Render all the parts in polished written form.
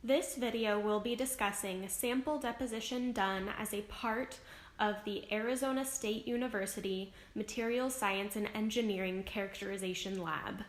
This video will be discussing sample deposition done as a part of the Arizona State University Materials Science and Engineering Characterization Lab.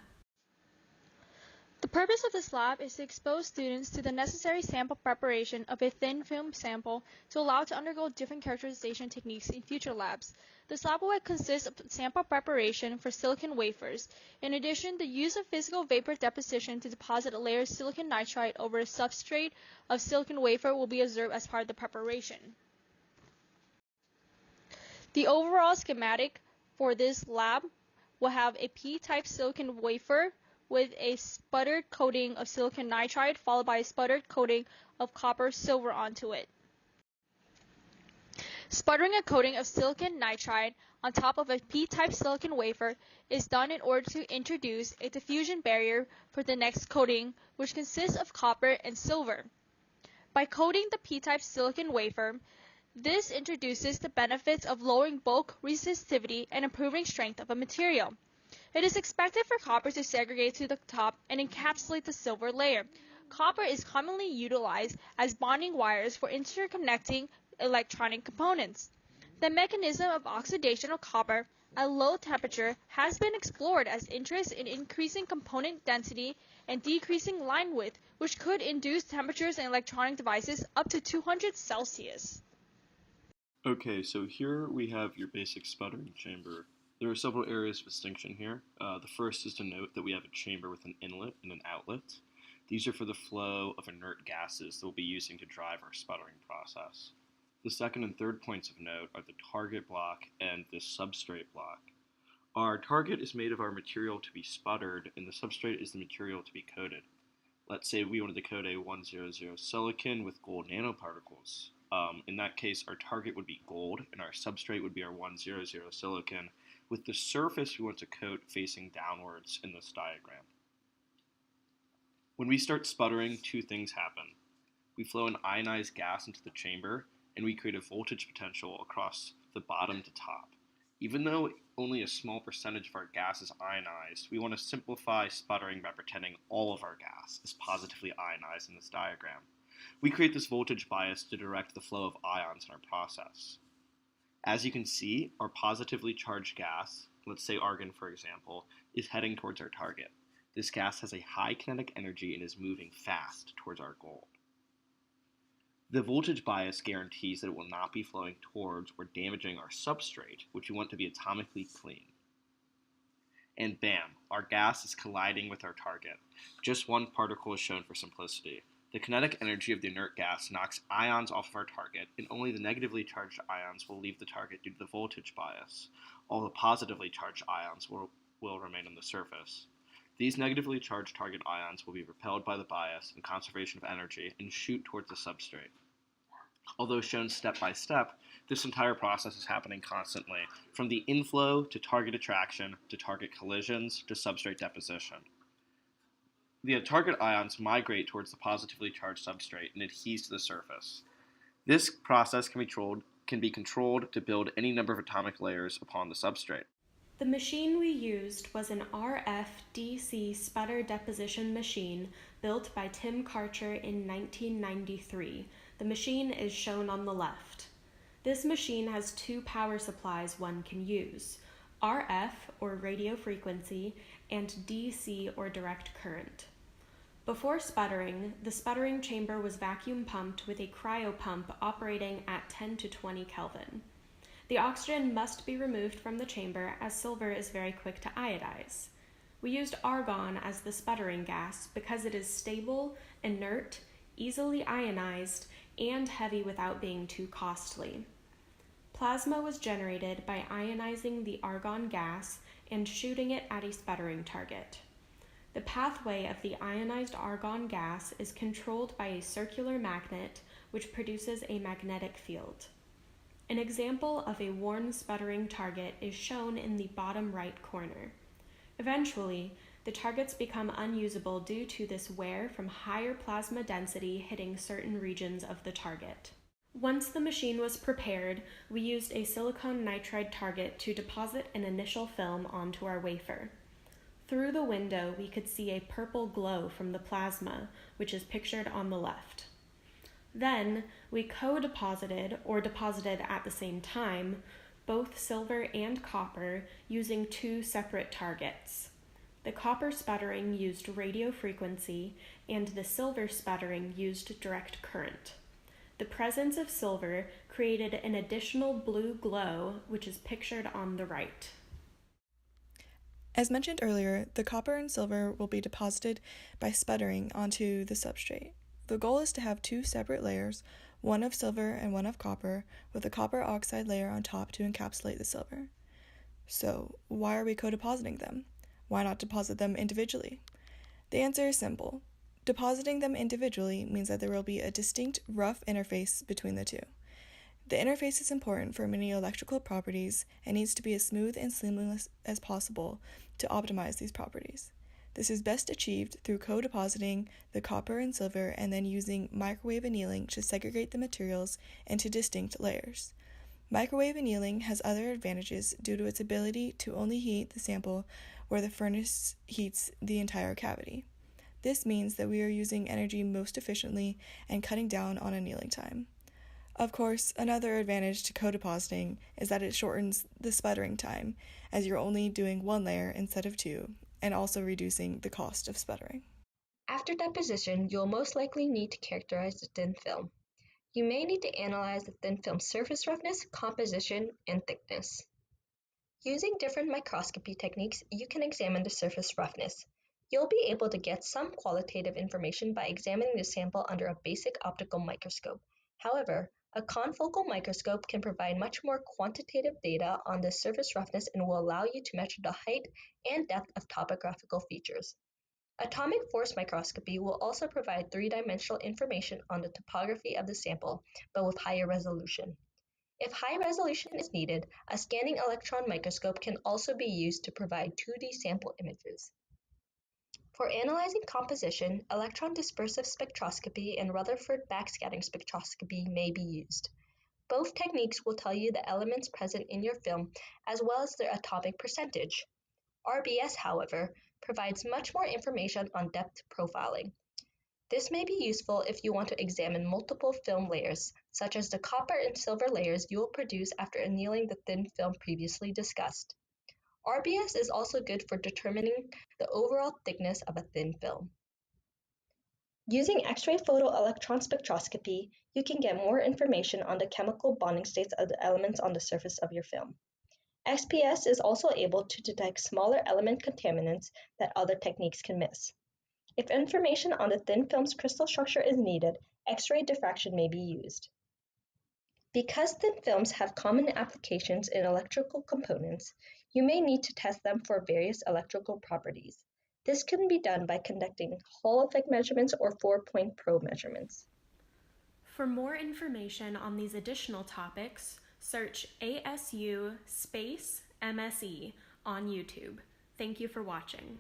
The purpose of this lab is to expose students to the necessary sample preparation of a thin film sample to allow it to undergo different characterization techniques in future labs. This lab will consist of sample preparation for silicon wafers. In addition, the use of physical vapor deposition to deposit a layer of silicon nitride over a substrate of silicon wafer will be observed as part of the preparation. The overall schematic for this lab will have a P-type silicon wafer with a sputtered coating of silicon nitride followed by a sputtered coating of copper silver onto it. Sputtering a coating of silicon nitride on top of a P-type silicon wafer is done in order to introduce a diffusion barrier for the next coating, which consists of copper and silver. By coating the P-type silicon wafer, this introduces the benefits of lowering bulk resistivity and improving strength of a material. It is expected for copper to segregate to the top and encapsulate the silver layer. Copper is commonly utilized as bonding wires for interconnecting electronic components. The mechanism of oxidation of copper at low temperature has been explored as interest in increasing component density and decreasing line width, which could induce temperatures in electronic devices up to 200 Celsius. Okay, so here we have your basic sputtering chamber. There are several areas of distinction here. The first is to note that we have a chamber with an inlet and an outlet. These are for the flow of inert gases that we'll be using to drive our sputtering process. The second and third points of note are the target block and the substrate block. Our target is made of our material to be sputtered, and the substrate is the material to be coated. Let's say we wanted to coat a 100 silicon with gold nanoparticles. In that case, our target would be gold, and our substrate would be our 100 silicon, with the surface we want to coat facing downwards in this diagram. When we start sputtering, two things happen. We flow an ionized gas into the chamber, and we create a voltage potential across the bottom to top. Even though only a small percentage of our gas is ionized, we want to simplify sputtering by pretending all of our gas is positively ionized in this diagram. We create this voltage bias to direct the flow of ions in our process. As you can see, our positively charged gas, let's say argon for example, is heading towards our target. This gas has a high kinetic energy and is moving fast towards our goal. The voltage bias guarantees that it will not be flowing towards or damaging our substrate, which we want to be atomically clean. And bam, our gas is colliding with our target. Just one particle is shown for simplicity. The kinetic energy of the inert gas knocks ions off of our target, and only the negatively charged ions will leave the target due to the voltage bias. All the positively charged ions will remain on the surface. These negatively charged target ions will be repelled by the bias and conservation of energy and shoot towards the substrate. Although shown step by step, this entire process is happening constantly, from the inflow to target attraction to target collisions to substrate deposition. The target ions migrate towards the positively charged substrate and adhere to the surface. This process can be controlled to build any number of atomic layers upon the substrate. The machine we used was an RF-DC sputter deposition machine built by Tim Karcher in 1993. The machine is shown on the left. This machine has two power supplies one can use: RF, or radio frequency, and DC, or direct current. Before sputtering, the sputtering chamber was vacuum pumped with a cryopump operating at 10 to 20 Kelvin. The oxygen must be removed from the chamber as silver is very quick to iodize. We used argon as the sputtering gas because it is stable, inert, easily ionized, and heavy without being too costly. Plasma was generated by ionizing the argon gas and shooting it at a sputtering target. The pathway of the ionized argon gas is controlled by a circular magnet which produces a magnetic field. An example of a worn sputtering target is shown in the bottom right corner. Eventually, the targets become unusable due to this wear from higher plasma density hitting certain regions of the target. Once the machine was prepared, we used a silicon nitride target to deposit an initial film onto our wafer. Through the window, we could see a purple glow from the plasma, which is pictured on the left. Then, we co-deposited, or deposited at the same time, both silver and copper using two separate targets. The copper sputtering used radio frequency, and the silver sputtering used direct current. The presence of silver created an additional blue glow, which is pictured on the right. As mentioned earlier, the copper and silver will be deposited by sputtering onto the substrate. The goal is to have two separate layers, one of silver and one of copper, with a copper oxide layer on top to encapsulate the silver. So, why are we co-depositing them? Why not deposit them individually? The answer is simple. Depositing them individually means that there will be a distinct rough interface between the two. The interface is important for many electrical properties and needs to be as smooth and seamless as possible to optimize these properties. This is best achieved through co-depositing the copper and silver and then using microwave annealing to segregate the materials into distinct layers. Microwave annealing has other advantages due to its ability to only heat the sample where the furnace heats the entire cavity. This means that we are using energy most efficiently and cutting down on annealing time. Of course, another advantage to co-depositing is that it shortens the sputtering time, as you're only doing one layer instead of two, and also reducing the cost of sputtering. After deposition, you'll most likely need to characterize the thin film. You may need to analyze the thin film's surface roughness, composition, and thickness. Using different microscopy techniques, you can examine the surface roughness. You'll be able to get some qualitative information by examining the sample under a basic optical microscope. However, a confocal microscope can provide much more quantitative data on the surface roughness and will allow you to measure the height and depth of topographical features. Atomic force microscopy will also provide three-dimensional information on the topography of the sample, but with higher resolution. If high resolution is needed, a scanning electron microscope can also be used to provide 2D sample images. For analyzing composition, electron dispersive spectroscopy and Rutherford backscattering spectroscopy may be used. Both techniques will tell you the elements present in your film as well as their atomic percentage. RBS, however, provides much more information on depth profiling. This may be useful if you want to examine multiple film layers, such as the copper and silver layers you will produce after annealing the thin film previously discussed. RBS is also good for determining the overall thickness of a thin film. Using X-ray photoelectron spectroscopy, you can get more information on the chemical bonding states of the elements on the surface of your film. XPS is also able to detect smaller element contaminants that other techniques can miss. If information on the thin film's crystal structure is needed, X-ray diffraction may be used. Because thin films have common applications in electrical components, you may need to test them for various electrical properties. This can be done by conducting Hall effect measurements or 4-point probe measurements. For more information on these additional topics, search ASU MSE on YouTube. Thank you for watching.